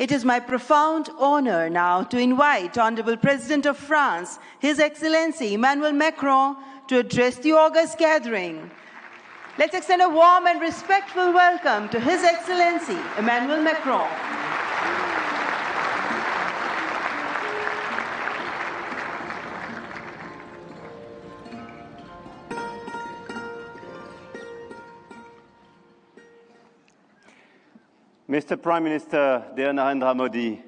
It is my profound honor now to invite Honorable President of France, His Excellency Emmanuel Macron, to address the august gathering. Let's extend a warm and respectful welcome to His Excellency Emmanuel Macron. Mr. Prime Minister Narendra Modi,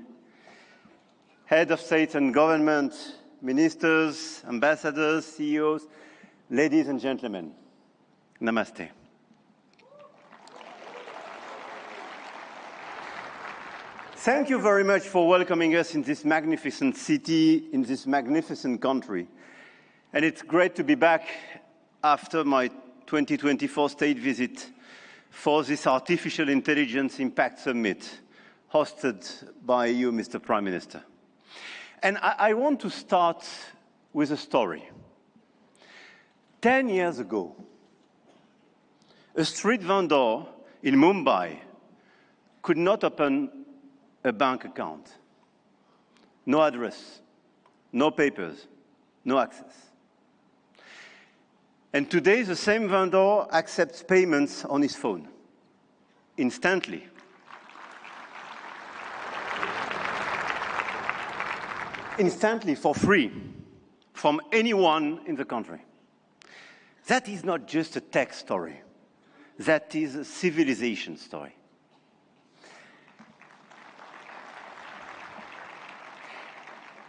Head of State and Government, Ministers, Ambassadors, CEOs, ladies and gentlemen, Namaste. Thank you very much for welcoming us in this magnificent city, in this magnificent country. And it's great to be back after my 2024 state visit for this Artificial Intelligence Impact Summit hosted by you, Mr. Prime Minister. And I want to start with a story. 10 years ago, a street vendor in Mumbai could not open a bank account. No address, no papers, no access. And today, the same vendor accepts payments on his phone, instantly. Instantly, for free, from anyone in the country. That is not just a tech story. That is a civilization story.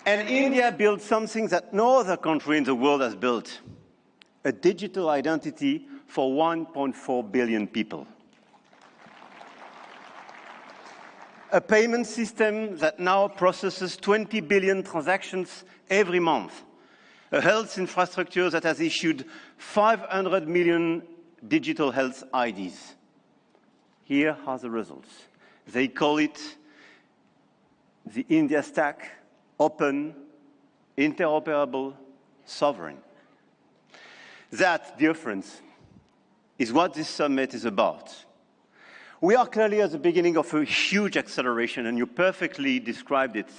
And India built something that no other country in the world has built. A digital identity for 1.4 billion people. A payment system that now processes 20 billion transactions every month. A health infrastructure that has issued 500 million digital health IDs. Here are the results. They call it the India Stack, open, interoperable, sovereign. That, dear friends, is what this summit is about. We are clearly at the beginning of a huge acceleration, and you perfectly described it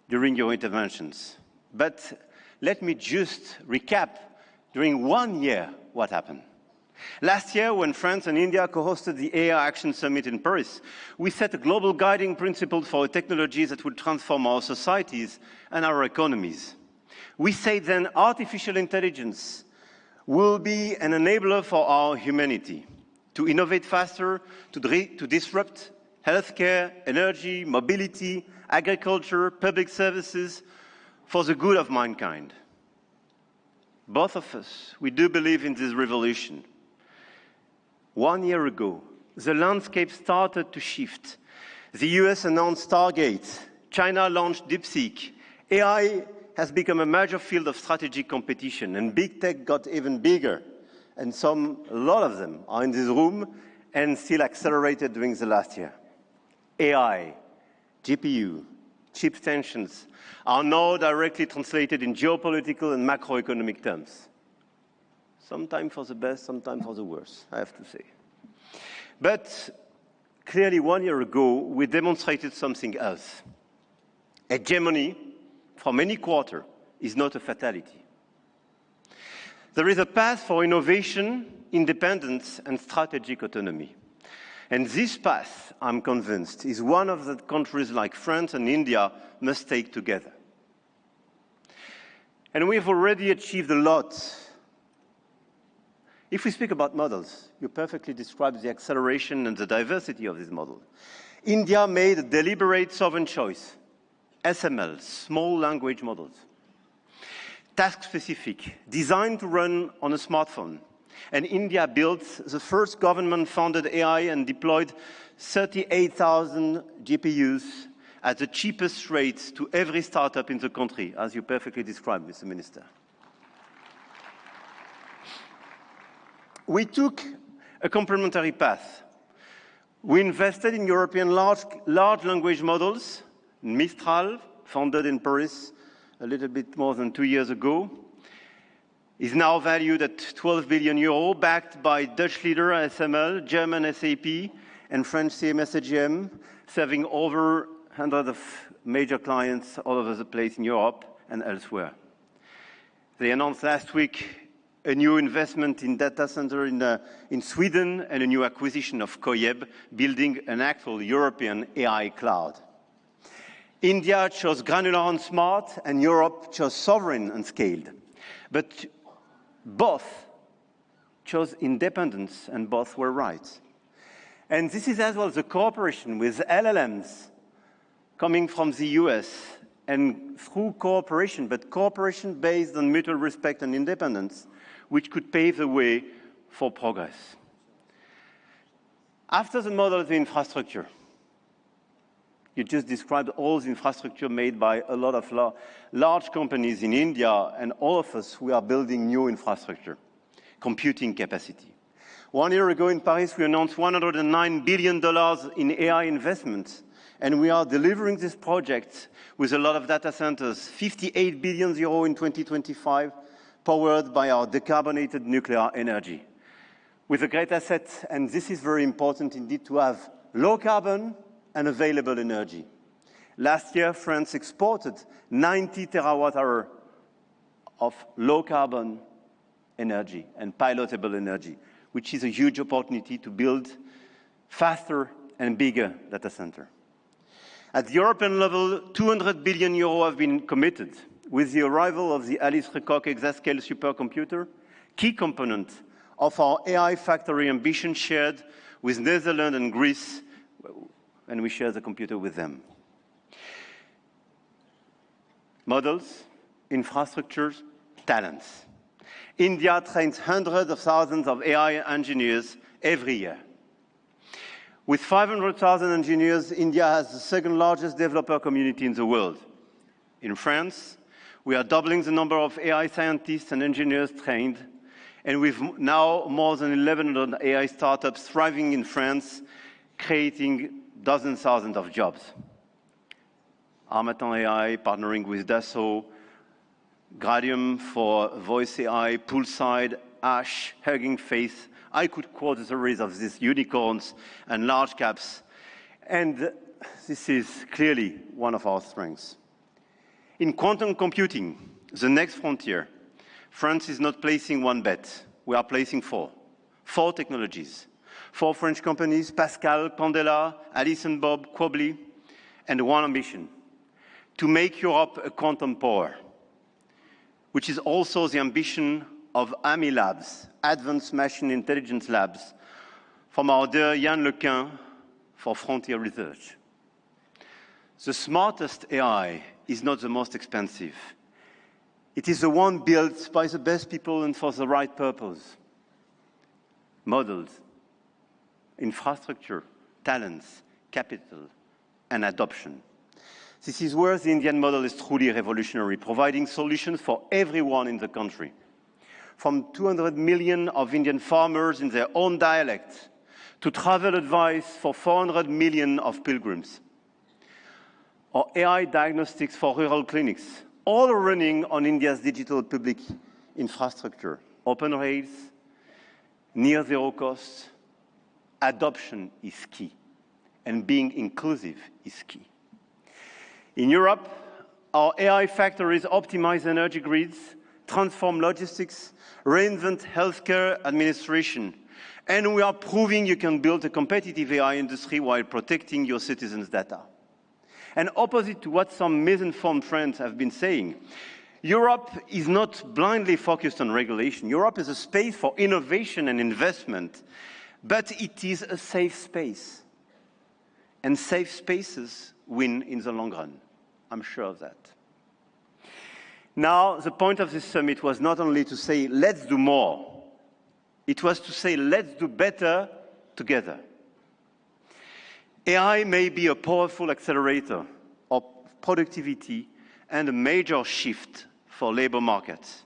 during your interventions. But let me just recap during 1 year what happened. Last year, when France and India co-hosted the AI Action Summit in Paris, we set a global guiding principle for technologies that would transform our societies and our economies. We said then artificial intelligence will be an enabler for our humanity to innovate faster, to disrupt healthcare, energy, mobility, agriculture, public services for the good of mankind. Both of us, we do believe in this revolution. 1 year ago, the landscape started to shift. The US announced Stargate, China launched DeepSeek, AI has become a major field of strategic competition, and big tech got even bigger. And a lot of them are in this room and still accelerated during the last year. AI, GPU, chip tensions are now directly translated in geopolitical and macroeconomic terms. Sometimes for the best, sometimes for the worst, I have to say. But clearly 1 year ago, we demonstrated something else. Hegemony from any quarter is not a fatality. There is a path for innovation, independence, and strategic autonomy. And this path, I'm convinced, is one of the countries like France and India must take together. And we've already achieved a lot. If we speak about models, you perfectly described the acceleration and the diversity of this model. India made a deliberate sovereign choice. SML, small language models. Task-specific, designed to run on a smartphone. And India built the first government-funded AI and deployed 38,000 GPUs at the cheapest rates to every startup in the country, as you perfectly described, Mr. Minister. We took a complementary path. We invested in European large language models, Mistral, founded in Paris a little bit more than 2 years ago, is now valued at 12 billion euro, backed by Dutch leader ASML, German SAP, and French CMS AGM, serving over hundreds of major clients all over the place in Europe and elsewhere. They announced last week a new investment in data center in Sweden and a new acquisition of Coyeb, building an actual European AI cloud. India chose granular and smart, and Europe chose sovereign and scaled. But both chose independence, and both were right. And this is as well the cooperation with LLMs coming from the US, and through cooperation, but cooperation based on mutual respect and independence, which could pave the way for progress. After the model of the infrastructure, you just described all the infrastructure made by a lot of large companies in India, and all of us, we are building new infrastructure, computing capacity. 1 year ago in Paris, we announced $109 billion in AI investments, and we are delivering this project with a lot of data centers, 58 billion euro in 2025, powered by our decarbonated nuclear energy. With a great asset, and this is very important indeed, to have low carbon and available energy. Last year, France exported 90 terawatt-hours of low carbon energy and pilotable energy, which is a huge opportunity to build faster and bigger data center. At the European level, 200 billion euro have been committed with the arrival of the Alice Lecoq exascale supercomputer, key component of our AI factory ambition shared with Netherlands and Greece, and we share the computer with them. Models, infrastructures, talents. India trains hundreds of thousands of AI engineers every year. With 500,000 engineers, India has the second largest developer community in the world. In France, we are doubling the number of AI scientists and engineers trained, and we've now more than 1,100 AI startups thriving in France, creating dozens of thousands of jobs. Harmattan AI partnering with Dassault, Gradium for voice AI, Poolside, Ash, Hugging Face. I could quote a series of these unicorns and large caps, and this is clearly one of our strengths. In quantum computing, the next frontier, France is not placing one bet. We are placing four technologies. 4 French companies, Pascal, Candela, Alice and Bob, Quobly, and one ambition, to make Europe a quantum power, which is also the ambition of AMI Labs, Advanced Machine Intelligence Labs, from our dear Yann Lequin for Frontier Research. The smartest AI is not the most expensive. It is the one built by the best people and for the right purpose. Models, infrastructure, talents, capital, and adoption. This is where the Indian model is truly revolutionary, providing solutions for everyone in the country. From 200 million of Indian farmers in their own dialect to travel advice for 400 million of pilgrims, or AI diagnostics for rural clinics, all running on India's digital public infrastructure. Open rails, near zero cost, adoption is key, and being inclusive is key. In Europe, our AI factories optimize energy grids, transform logistics, reinvent healthcare administration, and we are proving you can build a competitive AI industry while protecting your citizens' data. And opposite to what some misinformed friends have been saying, Europe is not blindly focused on regulation. Europe is a space for innovation and investment, but it is a safe space. And safe spaces win in the long run. I'm sure of that. Now, the point of this summit was not only to say, let's do more. It was to say, let's do better together. AI may be a powerful accelerator of productivity and a major shift for labor markets.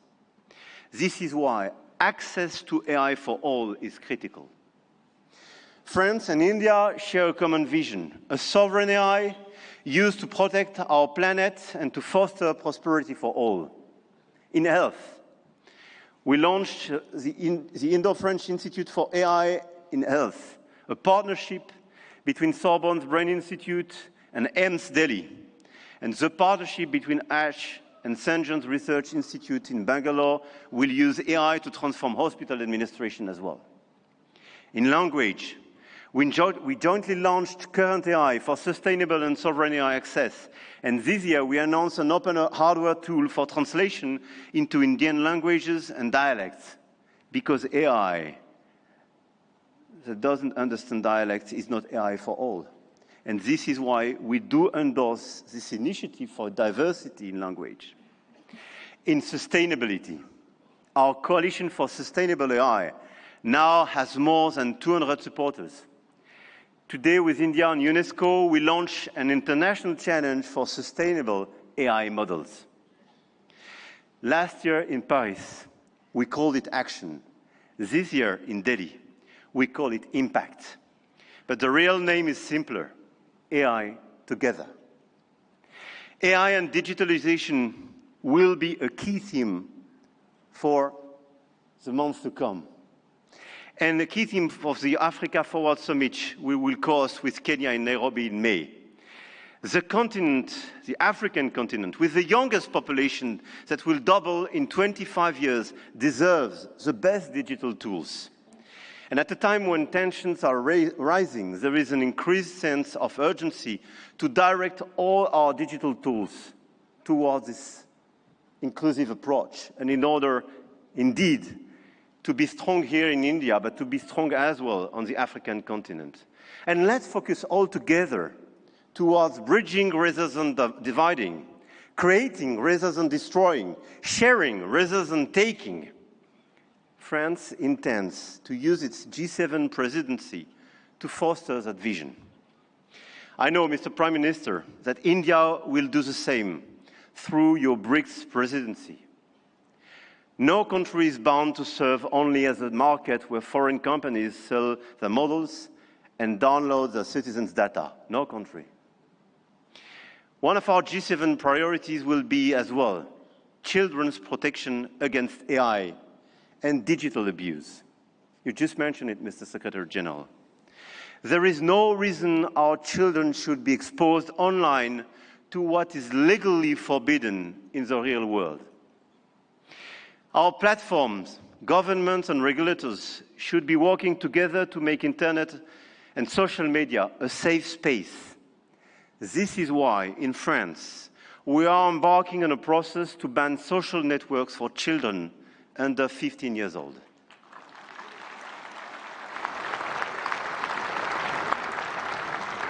This is why access to AI for all is critical. France and India share a common vision, a sovereign AI used to protect our planet and to foster prosperity for all. In health, we launched the Indo-French Institute for AI in Health, a partnership between Sorbonne's Brain Institute and AIMS Delhi, and the partnership between ASH and St. John's Research Institute in Bangalore will use AI to transform hospital administration as well. In language, we jointly launched Current AI for sustainable and sovereign AI access. And this year, we announced an open hardware tool for translation into Indian languages and dialects. Because AI that doesn't understand dialects is not AI for all. And this is why we do endorse this initiative for diversity in language. In sustainability, our Coalition for Sustainable AI now has more than 200 supporters. Today, with India and UNESCO, we launch an international challenge for sustainable AI models. Last year in Paris, we called it action. This year in Delhi, we call it impact. But the real name is simpler, AI together. AI and digitalization will be a key theme for the months to come. And the key theme of the Africa Forward Summit we will host with Kenya in Nairobi in May. The continent, the African continent, with the youngest population that will double in 25 years, deserves the best digital tools. And at a time when tensions are rising, there is an increased sense of urgency to direct all our digital tools towards this inclusive approach. And in order, indeed, to be strong here in India, but to be strong as well on the African continent. And let's focus all together towards bridging rather than dividing, creating rather than destroying, sharing rather than taking. France intends to use its G7 presidency to foster that vision. I know, Mr. Prime Minister, that India will do the same through your BRICS presidency. No country is bound to serve only as a market where foreign companies sell their models and download their citizens' data. No country. One of our G7 priorities will be as well children's protection against AI and digital abuse. You just mentioned it, Mr. Secretary General. There is no reason our children should be exposed online to what is legally forbidden in the real world. Our platforms, governments and regulators should be working together to make internet and social media a safe space. This is why, in France, we are embarking on a process to ban social networks for children under 15 years old.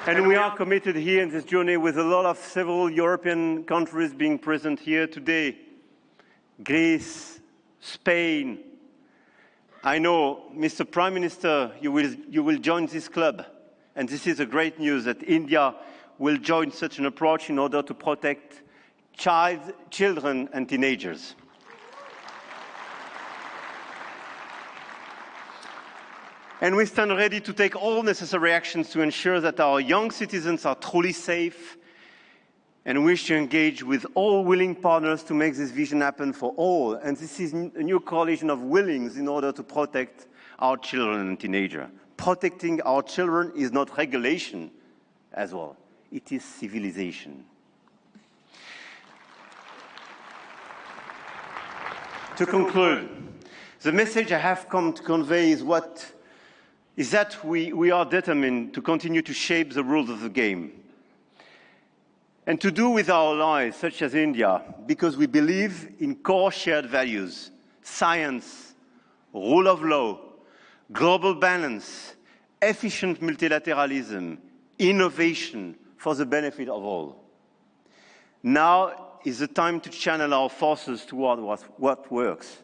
And we are committed here in this journey with a lot of several European countries being present here today. Greece, Spain. I know, Mr. Prime Minister, you will join this club. And this is a great news that India will join such an approach in order to protect children and teenagers. And we stand ready to take all necessary actions to ensure that our young citizens are truly safe, and wish to engage with all willing partners to make this vision happen for all. And this is a new coalition of willings in order to protect our children and teenagers. Protecting our children is not regulation as well. It is civilization. To conclude, the message I have come to convey is that we are determined to continue to shape the rules of the game. And to do with our allies, such as India, because we believe in core shared values, science, rule of law, global balance, efficient multilateralism, innovation for the benefit of all. Now is the time to channel our forces toward what works.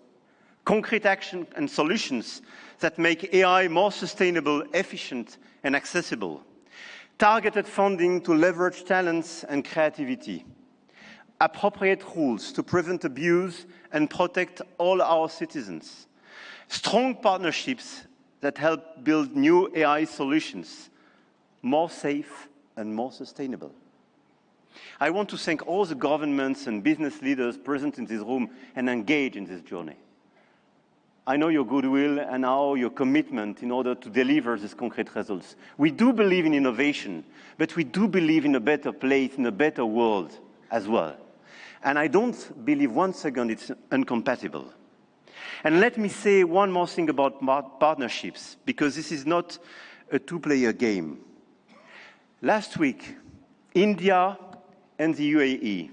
Concrete action and solutions that make AI more sustainable, efficient, and accessible. Targeted funding to leverage talents and creativity. Appropriate rules to prevent abuse and protect all our citizens. Strong partnerships that help build new AI solutions, more safe and more sustainable. I want to thank all the governments and business leaders present in this room and engaged in this journey. I know your goodwill and now your commitment in order to deliver these concrete results. We do believe in innovation, but we do believe in a better place, in a better world as well. And I don't believe one second it's incompatible. And let me say one more thing about partnerships, because this is not a two-player game. Last week, India and the UAE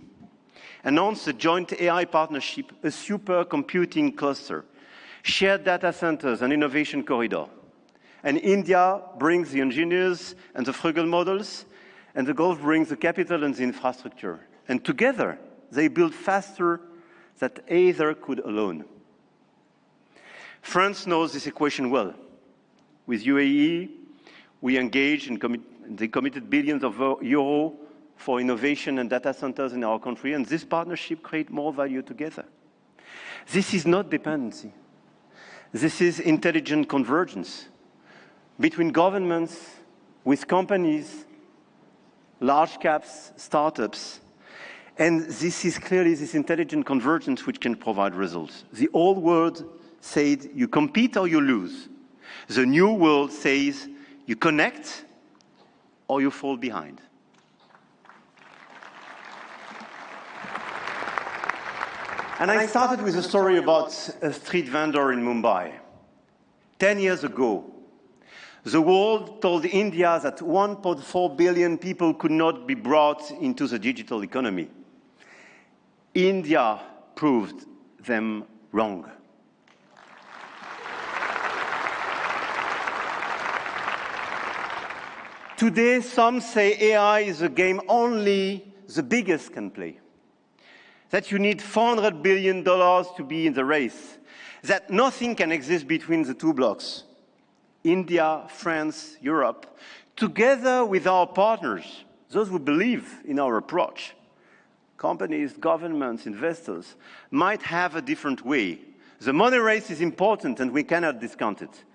announced a joint AI partnership, a supercomputing cluster, shared data centers and innovation corridor. And India brings the engineers and the frugal models, and the Gulf brings the capital and the infrastructure. And together, they build faster than either could alone. France knows this equation well. With UAE, we engaged and they committed billions of euros for innovation and data centers in our country, and this partnership creates more value together. This is not dependency. This is intelligent convergence between governments, with companies, large caps, startups, and this is clearly this intelligent convergence which can provide results. The old world said you compete or you lose. The new world says you connect or you fall behind. And I started with a story about a street vendor in Mumbai. 10 years ago, the world told India that 1.4 billion people could not be brought into the digital economy. India proved them wrong. Today, some say AI is a game only the biggest can play. That you need $400 billion to be in the race, that nothing can exist between the two blocks, India, France, Europe, together with our partners, those who believe in our approach. Companies, governments, investors might have a different way. The money race is important and we cannot discount it.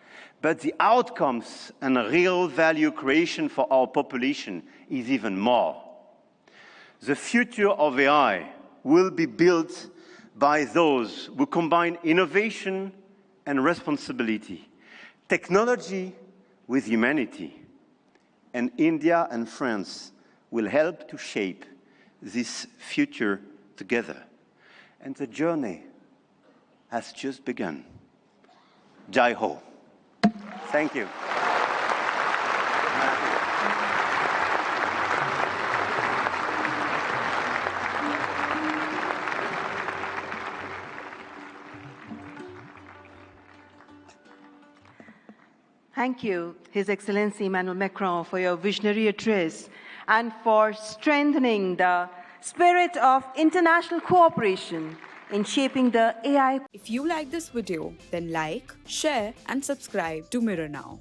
But the outcomes and real value creation for our population is even more. The future of AI will be built by those who combine innovation and responsibility, technology with humanity. And India and France will help to shape this future together. And the journey has just begun. Jai Ho. Thank you. Thank you, His Excellency Emmanuel Macron, for your visionary address and for strengthening the spirit of international cooperation in shaping the AI. If you like this video, then like, share and subscribe to Mirror Now.